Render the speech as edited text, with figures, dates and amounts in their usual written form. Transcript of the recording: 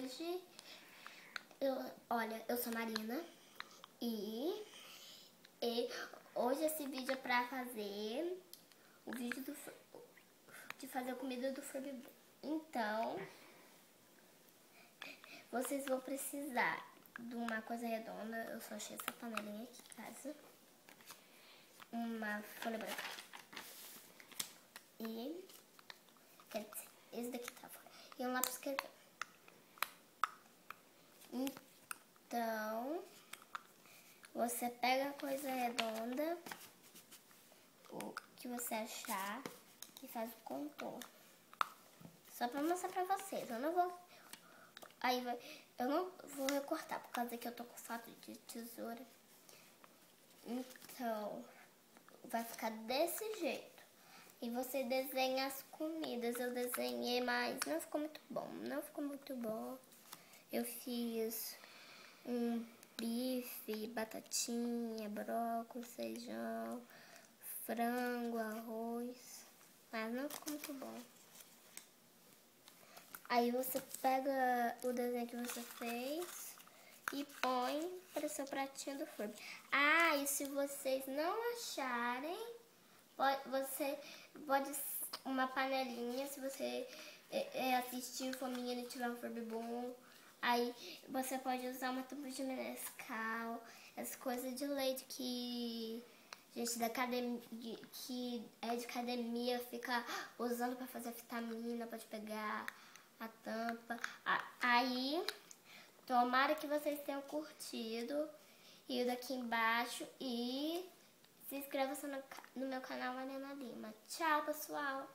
hoje, eu sou Marina e hoje esse vídeo é pra fazer o vídeo de fazer a comida do Furby. Então, vocês vão precisar de uma coisa redonda. Eu só achei essa panelinha aqui em casa. Uma folha branca. E, quer dizer, esse daqui tá fora. E um lápis escrever. Então, você pega a coisa redonda, o que você achar, e faz o contorno. Só pra mostrar pra vocês. Eu não vou recortar, por causa que eu tô com fato de tesoura. Então, vai ficar desse jeito. E você desenha as comidas. Eu desenhei, mas não ficou muito bom. Não ficou muito bom. Eu fiz um bife, batatinha, brócolis, feijão, frango, arroz. Mas não ficou muito bom. Aí você pega o desenho que você fez e põe para o seu pratinho do Furby. Ah, e se vocês não acharem, você pode uma panelinha, se você assistir o Fominha e tiver um Furby bom, aí você pode usar uma tuba de Nescau, as coisas de leite que gente da academia, que é de academia, fica usando para fazer vitamina, pode pegar a tampa. Aí, tomara que vocês tenham curtido. E o daqui embaixo. E se inscreva no meu canal Mariana Lima. Tchau, pessoal!